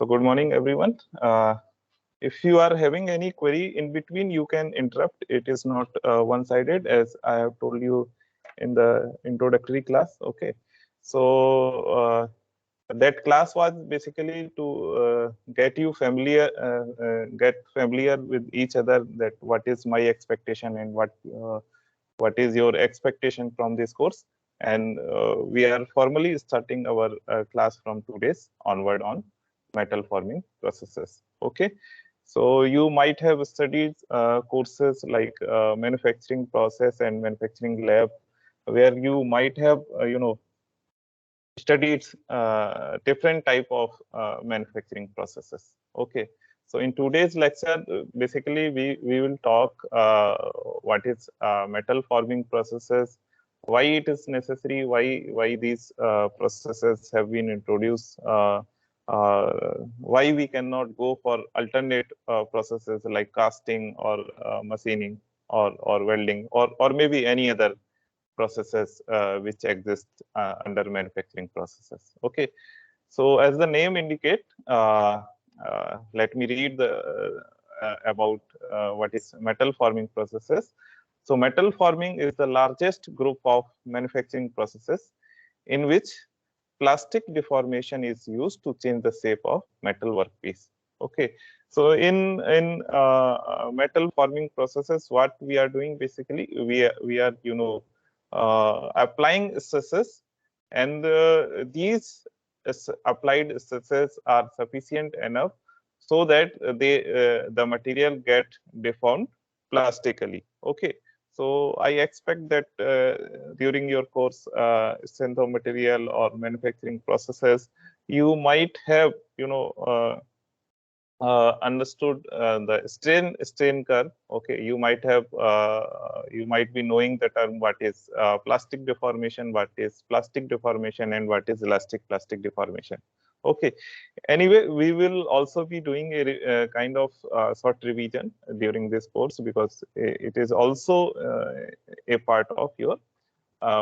So good morning, everyone. If you are having any query in between, you can interrupt. It is not one-sided, as I have told you in the introductory class. Okay, so that class was basically to get familiar with each other. That what is my expectation and what is your expectation from this course. And we are formally starting our class from today's onward on metal forming processes. Okay, so you might have studied courses like manufacturing process and manufacturing lab, where you might have studied different type of manufacturing processes. Okay, so in today's lecture, basically we will talk what is metal forming processes, why it is necessary, why these processes have been introduced, why we cannot go for alternate processes like casting or machining or welding or maybe any other processes which exist under manufacturing processes. Okay, so as the name indicate, let me read the about what is metal forming processes. So metal forming is the largest group of manufacturing processes in which plastic deformation is used to change the shape of metal workpiece. Okay, so in metal forming processes, what we are doing basically, we are applying stresses, and these applied stresses are sufficient enough so that the material get deformed plastically. Okay, so I expect that during your course, strength of material or manufacturing processes, you might have understood the strain curve. Okay, you might be knowing the term what is plastic deformation, what is plastic deformation, and what is elastic plastic deformation. Okay, anyway, we will also be doing a kind of short revision during this course, because it is also a part of your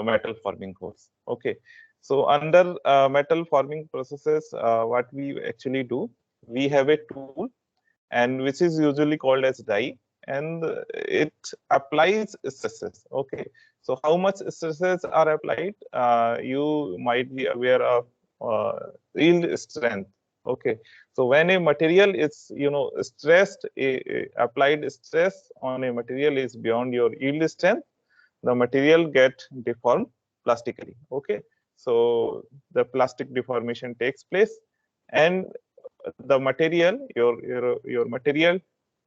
metal forming course. Okay, so under metal forming processes, what we actually do, we have a tool, and which is usually called as die, and it applies stresses. Okay, so how much stresses are applied? You might be aware of yield strength. Okay, so when a material is stressed, applied stress on a material is beyond your yield strength, the material get deformed plastically. Okay, so the plastic deformation takes place, and the material, your material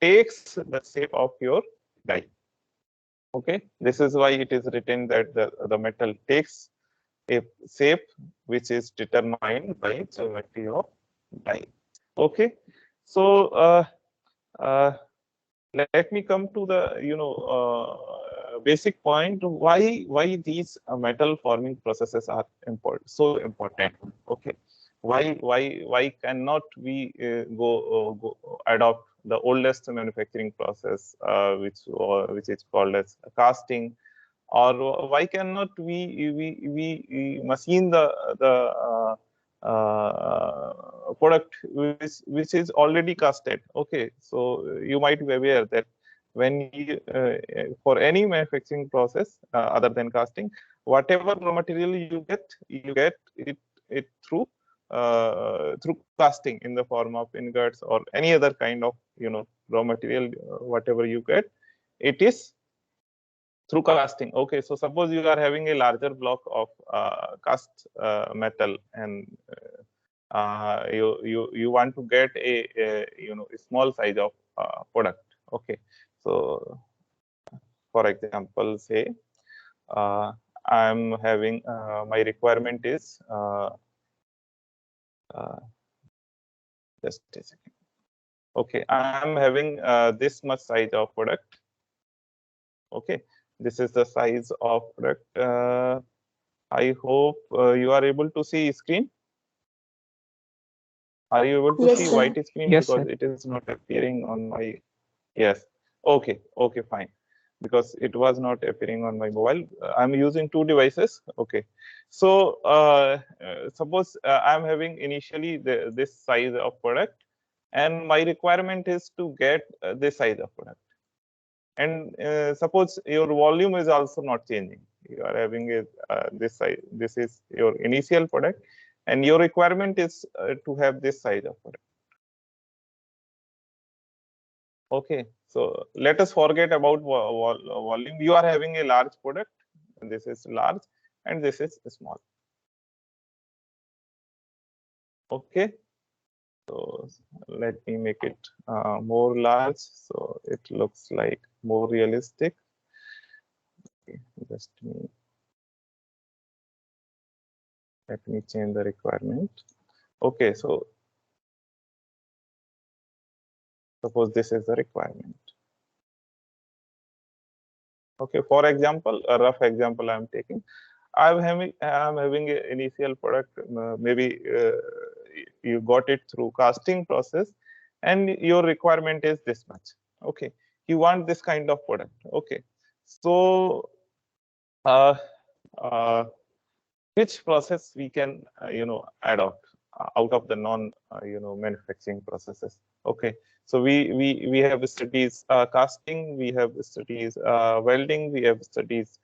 takes the shape of your die. Okay, this is why it is written that the metal takes a shape which is determined by geometry of die. Okay, so let me come to the basic point, why these metal forming processes are so important. Okay, why cannot we go adopt the oldest manufacturing process, which is called as casting, or why cannot we machine the product which is already casted. Okay, so you might be aware that when you for any manufacturing process other than casting, whatever raw material you get it through casting in the form of ingots or any other kind of raw material. Whatever you get, it is through casting. Okay, so suppose you are having a larger block of cast metal, and you want to get a small size of product. Okay, so for example, say I'm having my requirement is just a second. Okay, I'm having this much size of product. Okay, this is the size of product. I hope you are able to see screen. Are you able to Yes, see sir. white screen? Yes, Because sir. it is not appearing on my. Yes. Okay. Okay. Fine. because it was not appearing on my mobile. I'm using two devices. Okay, so suppose I'm having initially this size of product, and my requirement is to get this size of product. And suppose your volume is also not changing. You are having this size. This is your initial product, and your requirement is to have this size of product. Okay, so let us forget about volume. You are having a large product, and this is large, and this is small. Okay, so let me make it more large, so it looks like more realistic. Okay, just let me change the requirement. Okay, so suppose this is the requirement. Okay, for example, a rough example I'm taking. I'm having an initial product. Maybe you got it through casting process, and your requirement is this much. Okay, you want this kind of product. Okay, so which process we can adopt out of the non manufacturing processes? Okay, so we have studies casting, we have studies welding, we have studies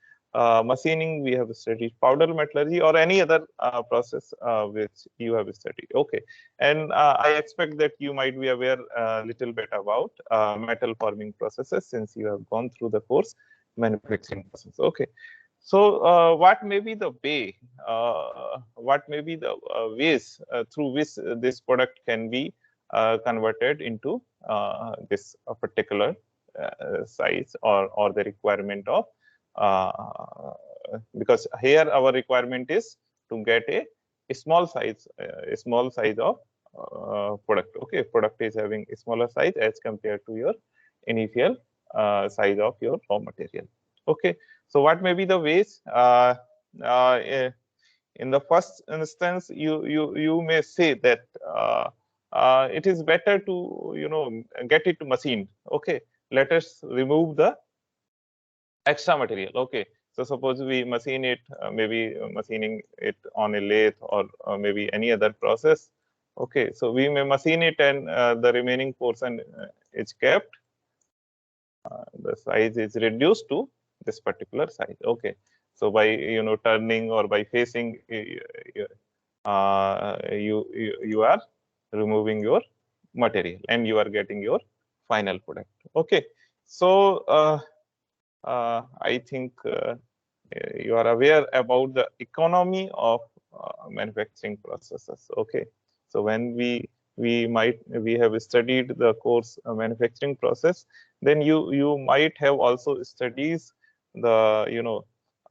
machining, we have studied powder metallurgy, or any other process which you have studied. Okay, and I expect that you might be aware a little bit about metal forming processes, since you have gone through the course manufacturing process. Okay, so what may be the way, what may be the ways through which this product can be converted into this particular size or the requirement of, because here our requirement is to get a small size of product. Okay, product is having a smaller size as compared to your initial size of your raw material. Okay, so what may be the ways? In the first instance, you may say that it is better to get it machined. Okay, let us remove the extra material. Okay, so suppose we machine it, maybe machining it on a lathe or maybe any other process. Okay, so we may machine it, and the remaining portion is kept. The size is reduced to this particular size. Okay, so by turning or by facing, you are removing your material and you are getting your final product. Okay, so I think you are aware about the economy of manufacturing processes. Okay, so when we have studied the course manufacturing process, then you might have also studies the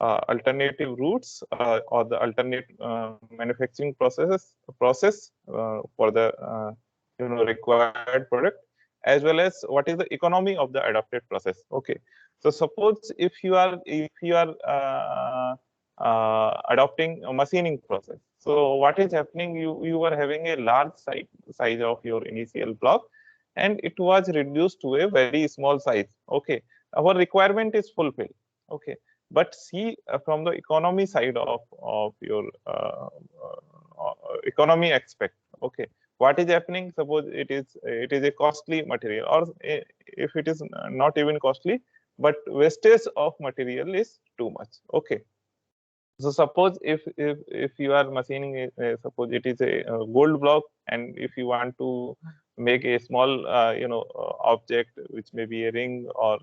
alternative routes or the alternate manufacturing process for the required product, as well as what is the economy of the adopted process. Okay, so suppose if you are adopting a machining process, so what is happening, you are having a large size of your initial block, and it was reduced to a very small size. Okay, our requirement is fulfilled. Okay, but see from the economy side of your economy aspect. Okay, what is happening, suppose it is a costly material, or if it is not even costly, but wastage of material is too much. Okay, so suppose if you are machining suppose it is a gold block, and if you want to make a small object, which may be a ring or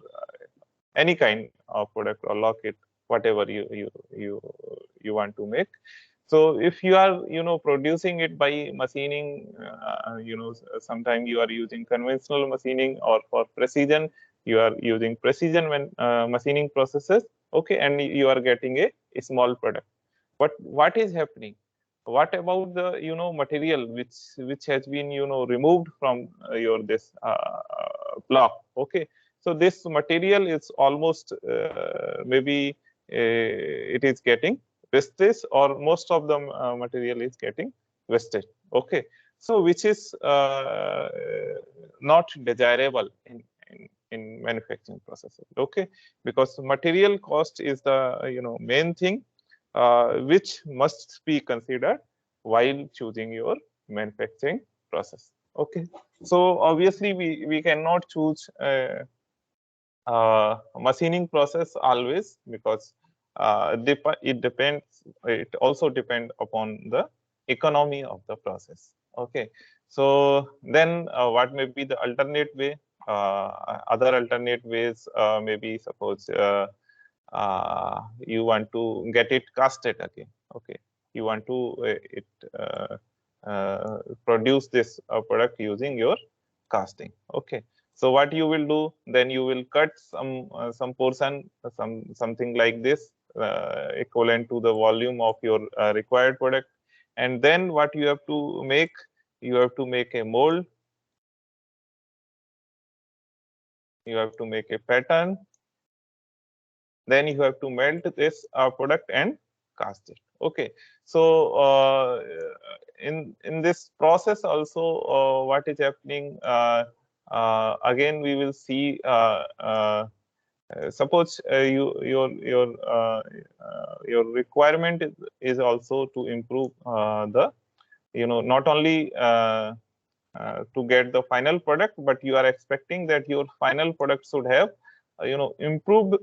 any kind of product or locket, whatever you want to make. So if you are producing it by machining, sometimes you are using conventional machining, or for precision you are using precision machining processes. Okay, and you are getting a small product. But what is happening? What about the material which has been removed from your this block? Okay, so this material is almost maybe it is getting wastage, or most of the material is getting wasted. Okay, so which is not desirable in manufacturing processes. Okay, because material cost is the main thing which must be considered while choosing your manufacturing process. Okay, so obviously we cannot choose machining process always, because it also depends upon the economy of the process. Okay, so then what may be the alternate way? Other alternate ways, maybe suppose you want to get it casted again. Okay, you want to produce this product using your casting. Okay, so what you will do, then you will cut some portion, something like this, equivalent to the volume of your required product, and then what you have to make, you have to make a mold, you have to make a pattern, then you have to melt this product and cast it. Okay, so in this process also, what is happening, again we will see, suppose your requirement is also to improve the not only to get the final product, but you are expecting that your final product should have improved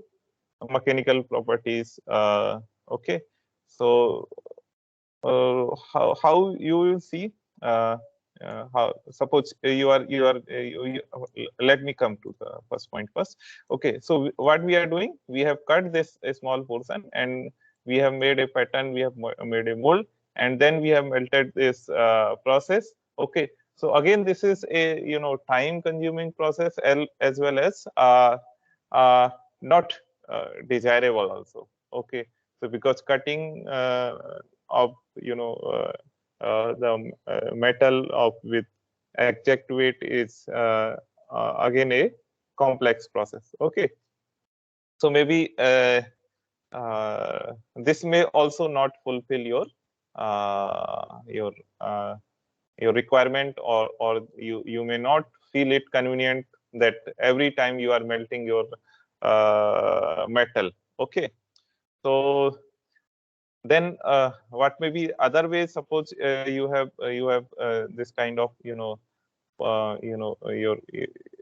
mechanical properties. Okay, so how you will see, how suppose let me come to the first point first. Okay, so what we are doing, we have cut this a small portion and we have made a pattern, we have made a mold, and then we have melted this process. Okay, so again this is a time consuming process, as well as not desirable also. Okay, so because cutting of the metal of with exact weight is again a complex process. Okay, so maybe this may also not fulfill your requirement, or you may not feel it convenient that every time you are melting your metal. Okay, so then what may be other ways? Suppose you have this kind of your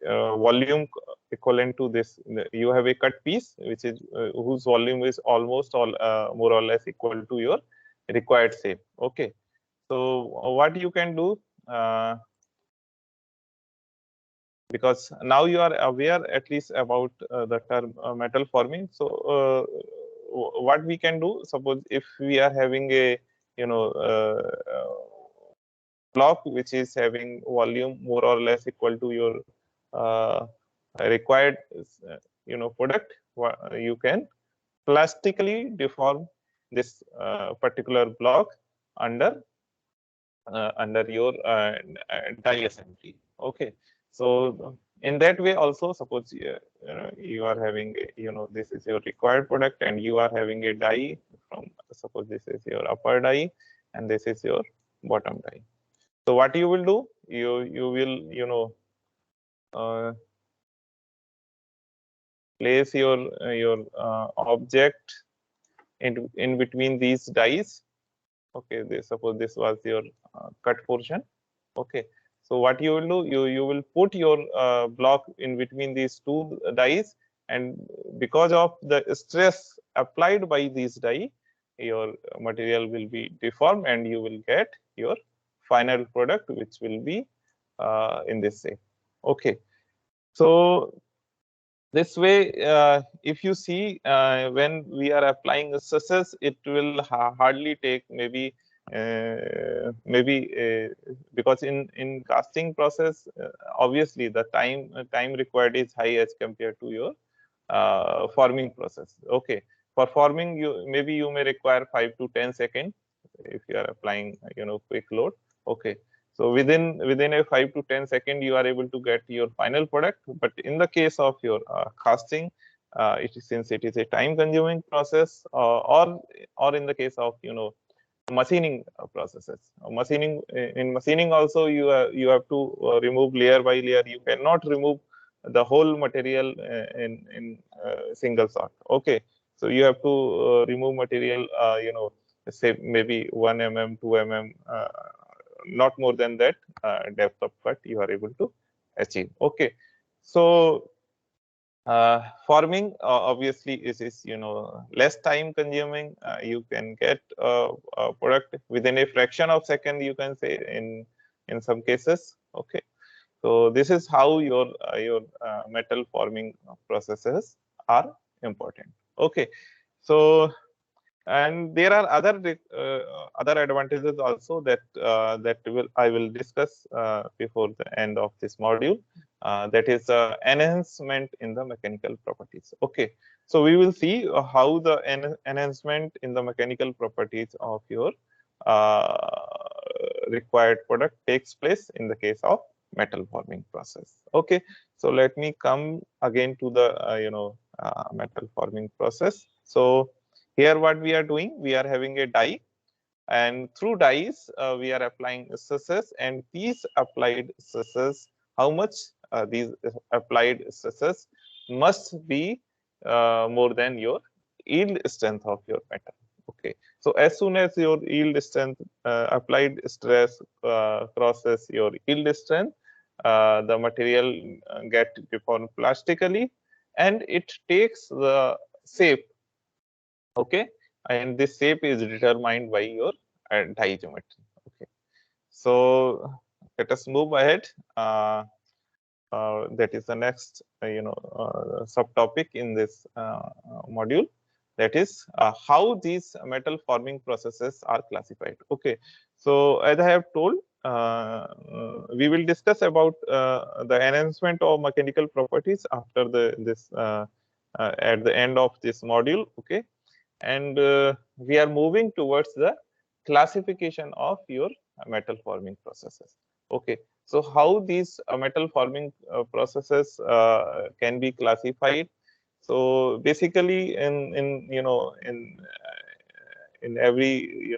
volume equivalent to this. You have a cut piece which is whose volume is almost all more or less equal to your required shape. Okay, so what you can do, because now you are aware at least about the term metal forming. So what we can do, suppose if we are having a block which is having volume more or less equal to your required product, you can plastically deform this particular block under your die assembly. Okay, so in that way also, suppose you are having this is your required product and you are having a die from, suppose this is your upper die and this is your bottom die. So what you will do, you will place your object in between these dies. Okay, suppose this was your cut portion. Okay, so what you will do, you will put your block in between these two dies, and because of the stress applied by these die, your material will be deformed and you will get your final product, which will be in this shape. Okay, so this way, if you see, when we are applying stresses, it will hardly take maybe because in casting process, obviously the time required is high as compared to your forming process. Okay, for forming you may require 5 to 10 seconds if you are applying quick load. Okay, so within a 5 to 10 second you are able to get your final product. But in the case of your casting, since it is a time consuming process, or in the case of machining processes, machining also you have to remove layer by layer. You cannot remove the whole material in single shot. Okay, so you have to remove material, say maybe 1 mm, 2 mm, not more than that depth of cut you are able to achieve. Okay, so forming obviously is less time consuming. You can get a product within a fraction of second, you can say, in some cases. Okay, so this is how your metal forming processes are important. Okay, so and there are other advantages also that I will discuss before the end of this module. That is enhancement in the mechanical properties. Okay, so we will see how the enhancement in the mechanical properties of your required product takes place in the case of metal forming process. Okay, so let me come again to the metal forming process. So here what we are doing, we are having a die, and through dies we are applying stresses, and these applied stresses, how much these applied stresses must be more than your yield strength of your metal. Okay, so as soon as your yield strength applied stress crosses your yield strength, the material get deformed plastically, and it takes the shape. Okay, and this shape is determined by your die geometry. Okay, so let us move ahead. That is the next subtopic in this module, that is how these metal forming processes are classified. Okay, so as I have told, we will discuss about the enhancement of mechanical properties after this at the end of this module. Okay, and we are moving towards the classification of your metal forming processes. Okay, so how these metal forming processes can be classified. So basically in every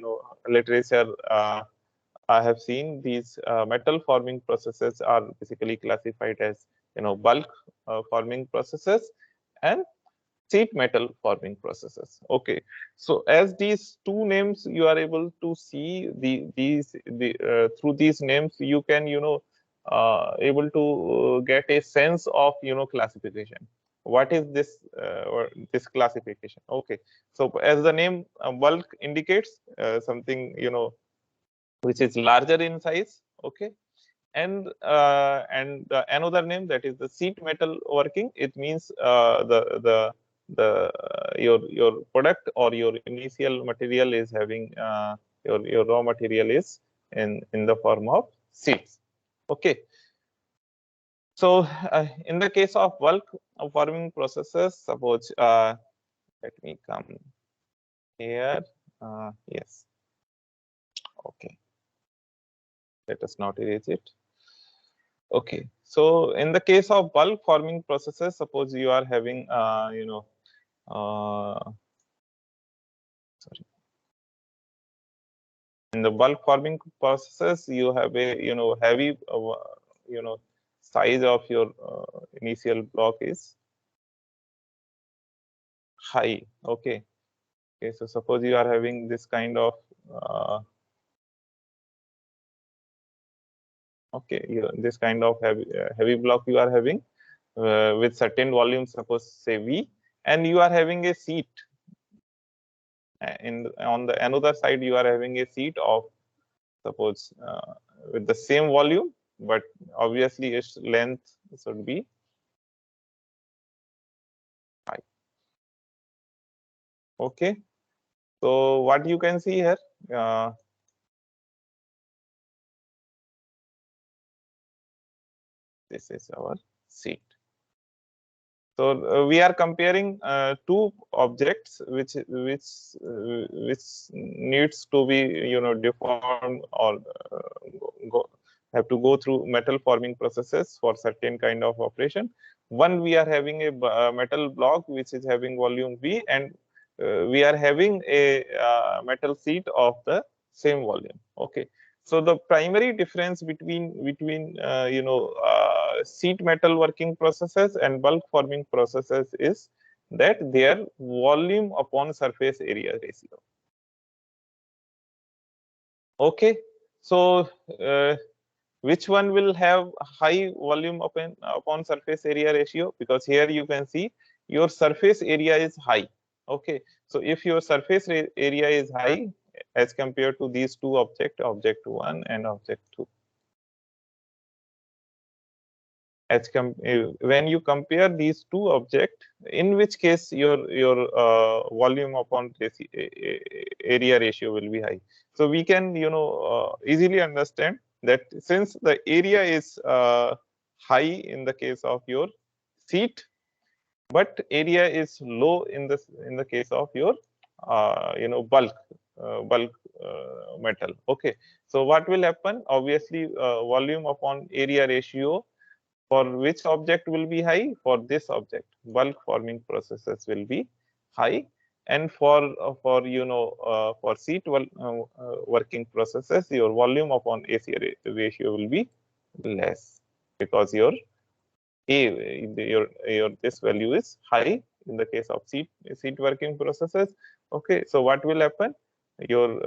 literature I have seen, these metal forming processes are basically classified as bulk forming processes and sheet metal forming processes. Okay, so as these two names you are able to see through these names you can able to get a sense of classification. What is this or this classification? Okay, so as the name bulk indicates, something which is larger in size. Okay, and another name, that is the sheet metal working. It means your product or your initial material is having your raw material is in the form of sheets. Okay, so in the case of bulk forming processes, suppose let me come here. Yes, okay, let us not erase it. Okay, so in the case of bulk forming processes, suppose you are having sorry, in the bulk forming processes you have a heavy size of your initial block is high. Okay, okay, so suppose you are having this kind of this kind of heavy block you are having with certain volume, suppose say V, and you are having a sheet on the another side you are having a sheet of suppose with the same volume, but obviously its length should be high. Okay, so what you can see here, this is our sheet. So we are comparing two objects which needs to be deformed or have to go through metal forming processes for certain kind of operation. One, we are having a metal block which is having volume V, and we are having a metal sheet of the same volume. Okay, so the primary difference between sheet metal working processes and bulk forming processes is that their volume upon surface area ratio. Okay, so which one will have high volume upon surface area ratio? Because here you can see your surface area is high. Okay, so if your surface area is high as compared to these two objects, object 1 and object 2, when you compare these two objects, in which case your volume upon area ratio will be high. So we can easily understand that since the area is high in the case of your sheet, but area is low in the case of your bulk metal. Okay, so what will happen? Obviously, volume upon area ratio for which object will be high? For this object, bulk forming processes will be high, and for sheet working processes, your volume upon AC ratio will be less, because your this value is high in the case of sheet working processes. Okay, so what will happen? Your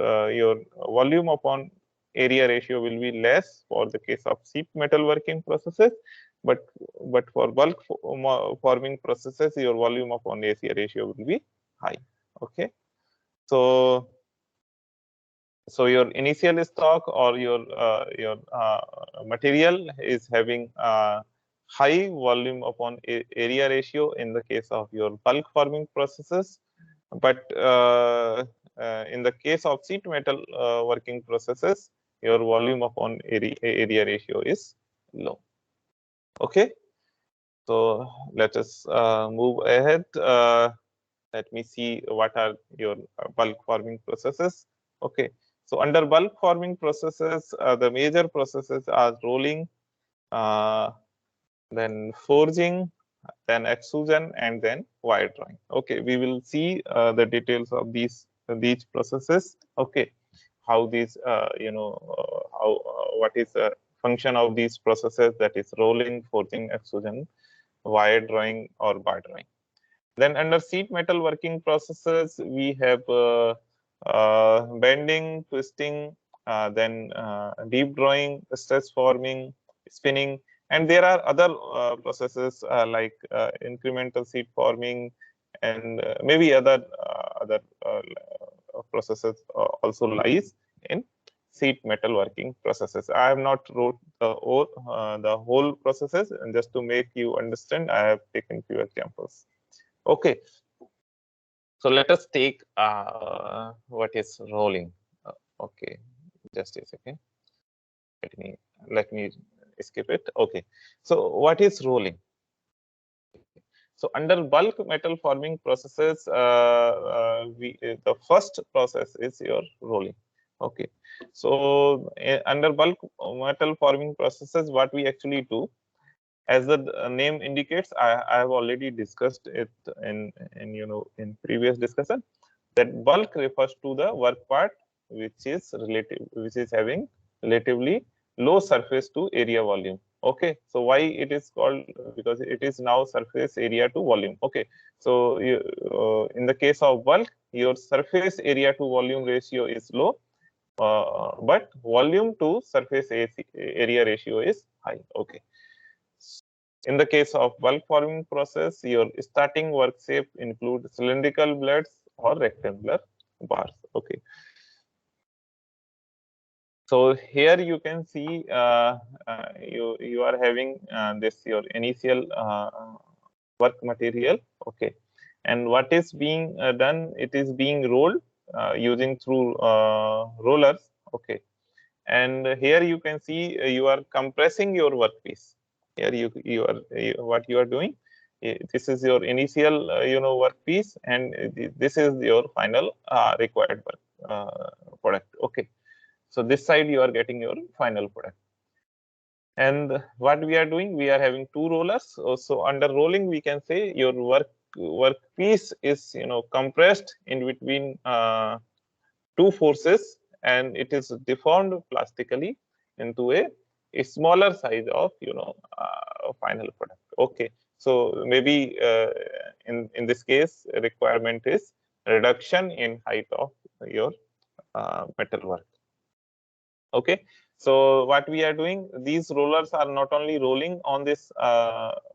volume upon area ratio will be less for the case of sheet metal working processes, but for bulk forming processes, your volume upon AC ratio will be high. Okay, so your initial stock or your material is having high volume upon area ratio in the case of your bulk forming processes, but in the case of sheet metal working processes, your volume upon area ratio is low. Okay, so let us move ahead. Let me see what are your bulk forming processes. Okay, so under bulk forming processes, the major processes are rolling, then forging, then extrusion, and then wire drawing. Okay, we will see the details of these processes. Okay, how these what is the function of these processes, that is rolling, forging, extrusion, wire drawing, or bar drawing. Then under sheet metal working processes, we have bending, twisting, then deep drawing, stress forming, spinning, and there are other processes like incremental sheet forming, and maybe other processes also lies in sheet metal working processes. I have not wrote the whole processes, and just to make you understand, I have taken few examples. Okay, so let us take what is rolling. Okay, just a second. Let me skip it. Okay, so what is rolling? So under bulk metal forming processes, the first process is your rolling. Okay, so under bulk metal forming processes, what we actually do, as the name indicates, I have already discussed it in previous discussion, that bulk refers to the work part which is having relatively low surface to area volume. Okay, so why it is called? Because it is now surface area to volume. Okay, so in the case of bulk, your surface area to volume ratio is low, but volume to surface area ratio is high. Okay. In the case of bulk forming process, your starting work shape include cylindrical blades or rectangular bars. Okay. So here you can see you are having this your initial work material. Okay, and what is being done? It is being rolled using through rollers. Okay, and here you can see you are compressing your workpiece. Here what you are doing. This is your initial workpiece, and this is your final required work product. Okay. So this side you are getting your final product. And what we are doing, we are having two rollers. So under rolling, we can say your workpiece is compressed in between two forces, and it is deformed plastically into a smaller size of final product. Okay, so maybe in this case, requirement is reduction in height of your metal work. Okay, so what we are doing, these rollers are not only rolling on this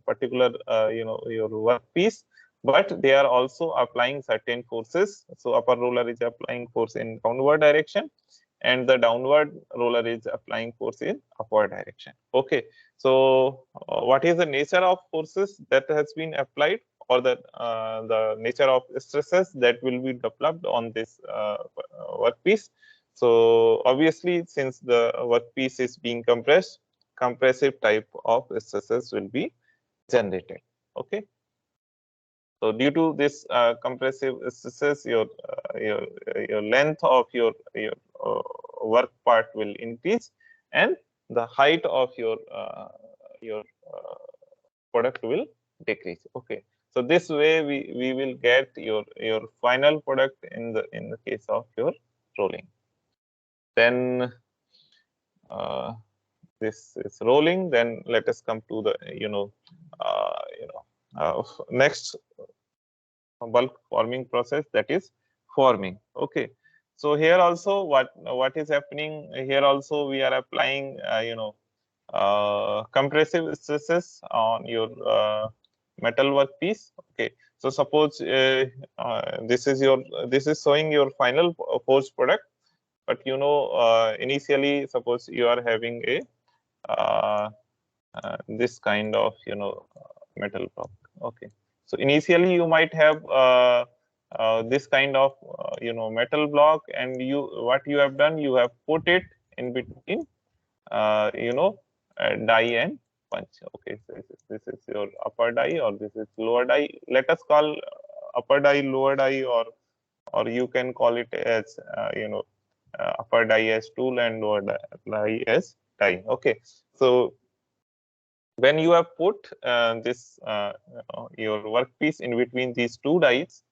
particular your workpiece, but they are also applying certain forces. So upper roller is applying force in downward direction, and the downward roller is applying force in upward direction. Okay, so what is the nature of forces that has been applied, or the nature of stresses that will be developed on this workpiece? So obviously, since the workpiece is being compressed, compressive type of stresses will be generated. Okay. So due to this compressive stresses, your length of your work part will increase, and the height of your product will decrease. Okay. So this way we will get your final product in the case of your rolling. Then this is rolling. Then let us come to the next bulk forming process, that is forming. Okay, so here also what is happening here, also we are applying compressive stresses on your metal workpiece. Okay, so suppose this is showing your final forged product, but initially suppose you are having a this kind of metal block. Okay, so initially you might have this kind of metal block, and what you have done, you have put it in between die and punch. Okay, so this is your upper die, or this is lower die. Let us call upper die lower die, or you can call it as upper die as tool and lower die as die. Okay, so when you have put this your workpiece in between these two dies,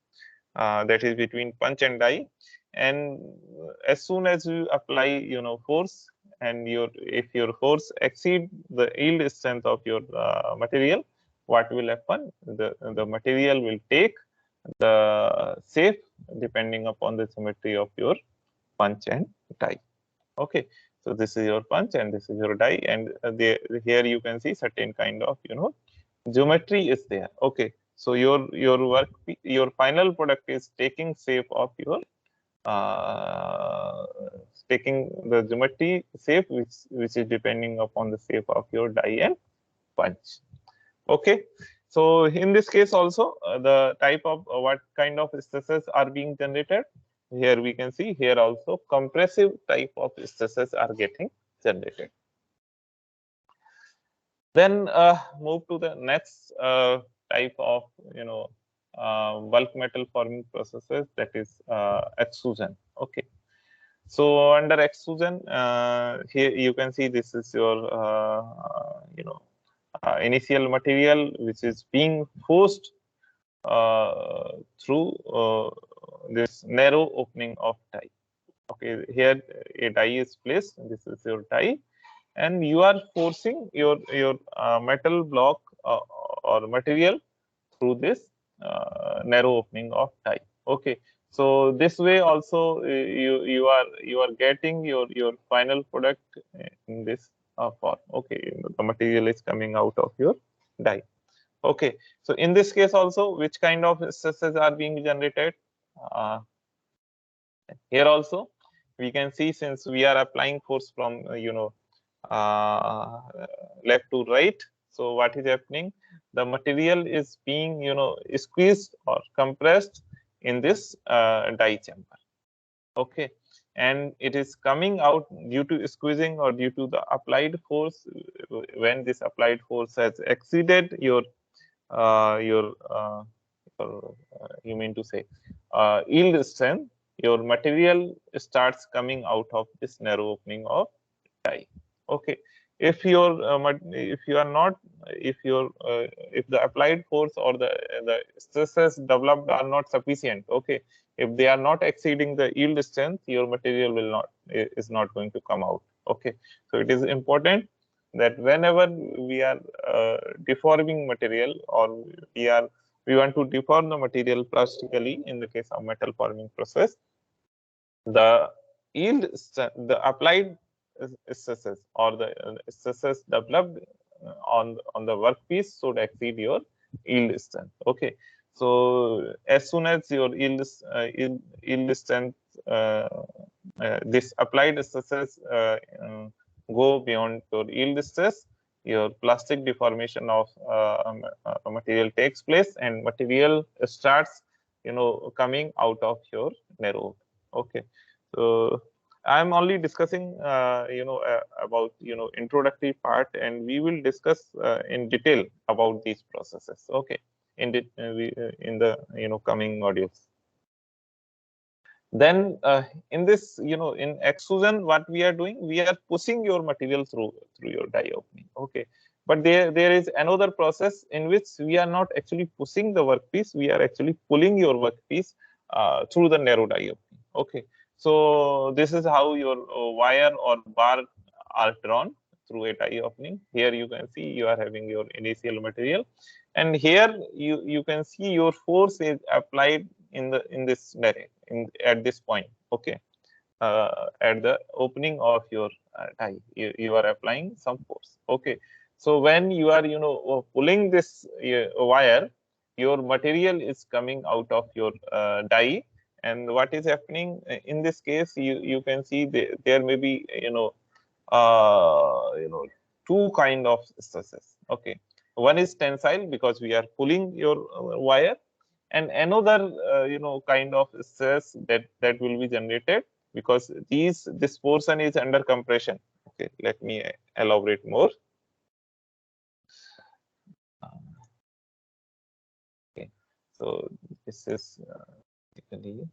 that is between punch and die, and as soon as you apply force, and if your force exceed the yield strength of your material, what will happen? The material will take the shape depending upon the symmetry of your punch and die. Okay, so this is your punch and this is your die, and here you can see certain kind of geometry is there. Okay, so your final product is taking shape of your taking the geometry shape which is depending upon the shape of your die and punch. Okay, so in this case also the type of what kind of stresses are being generated. Here we can see, here also compressive type of stresses are getting generated. Then move to the next type of bulk metal forming processes, that is extrusion. Okay, so under extrusion, here you can see this is your initial material which is being forced through this narrow opening of die. Okay, here a die is placed. This is your die, and you are forcing your metal block or material through this narrow opening of die. Okay, so this way also you are getting your final product in this form. Okay, the material is coming out of your die. Okay, so in this case also, which kind of stresses are being generated? Here also we can see, since we are applying force from left to right, so what is happening? The material is being squeezed or compressed in this die chamber. Okay, and it is coming out due to squeezing or due to the applied force. When this applied force has exceeded your you mean to say yield strength, your material starts coming out of this narrow opening of die. Okay, if if the applied force or the stresses developed are not sufficient, okay, if they are not exceeding the yield strength, your material is not going to come out. Okay, so it is important that whenever we are deforming material, or we want to deform the material plastically in the case of metal forming process, the yield, the applied stresses or the stresses developed on the workpiece should exceed your yield strength. Okay, so as soon as your yield strength, this applied stresses go beyond your yield stress, your plastic deformation of material takes place, and material starts, coming out of your narrow. Okay, so I'm only discussing about introductory part, and we will discuss in detail about these processes. Okay, in the coming modules. Then in this, in extrusion, what we are doing, we are pushing your material through your die opening. Okay, but there is another process in which we are not actually pushing the workpiece, we are actually pulling your workpiece through the narrow die opening. Okay, so this is how your wire or bar are drawn through a die opening. Here you can see you are having your initial material, and here you can see your force is applied in this at this point. Okay, at the opening of your die, you are applying some force. Okay, so when you are pulling this wire, your material is coming out of your die, and what is happening in this case, you can see there may be two kind of stresses. Okay, one is tensile because we are pulling your wire, and another kind of stress that will be generated because this portion is under compression. Okay, let me elaborate more. Okay, so this is basically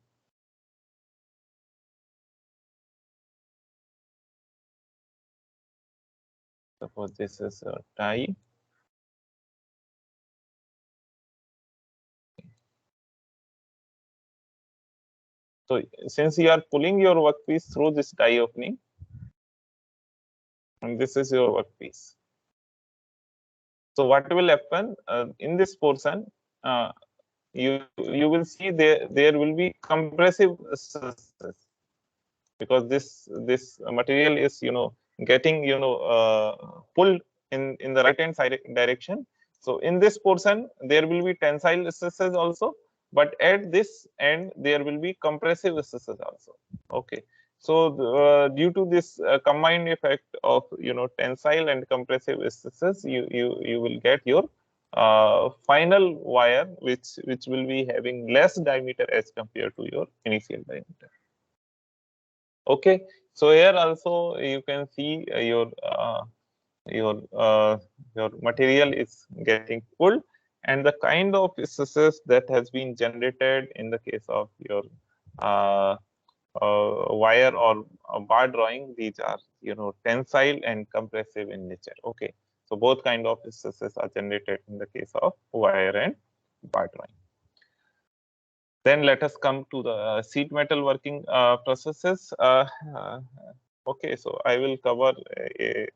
suppose this is a tie. So since you are pulling your workpiece through this die opening, and this is your workpiece. So what will happen in this portion? You will see there will be compressive stresses because this material is getting pulled in the right hand side direction. So in this portion there will be tensile stresses also, but at this end there will be compressive stresses also. Okay, so due to this combined effect of tensile and compressive stresses, you will get your final wire which will be having less diameter as compared to your initial diameter. Okay, so here also you can see your material is getting pulled, and the kind of stresses that has been generated in the case of your wire or bar drawing, these are tensile and compressive in nature. Okay, so both kind of stresses are generated in the case of wire and bar drawing. Then let us come to the sheet metal working processes. Okay, so I will cover a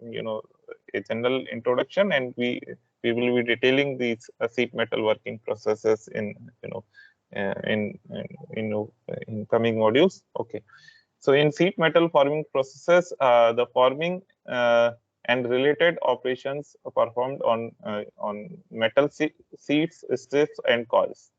general introduction, and we will be detailing these sheet metal working processes in in coming modules. Okay, so in sheet metal forming processes, the forming and related operations are performed on metal sheets, strips, and coils.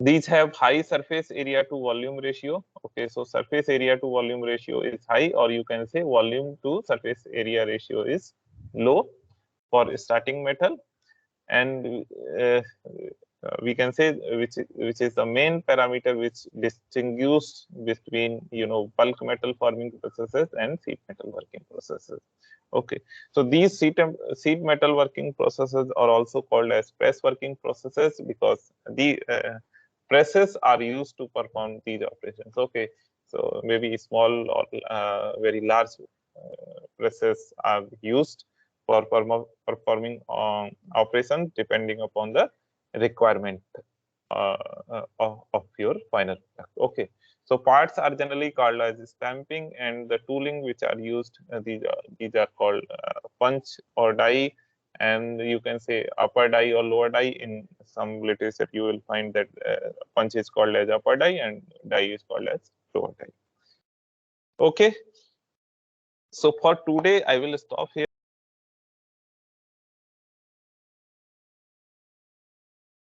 These have high surface area to volume ratio. Okay, so surface area to volume ratio is high, or you can say volume to surface area ratio is low for starting metal, and we can say which is the main parameter which distinguishes between bulk metal forming processes and sheet metal working processes. Okay, so these sheet metal working processes are also called as press working processes because the presses are used to perform these operations. Okay, so maybe small or very large presses are used for performing operations depending upon the requirement of your final product. Okay, So parts are generally called as stamping, and the tooling which are used, these are called punch or die, and you can say upper die or lower die. In some literature, you will find that punch is called as upper die and die is called as lower die. Okay. So for today, I will stop here.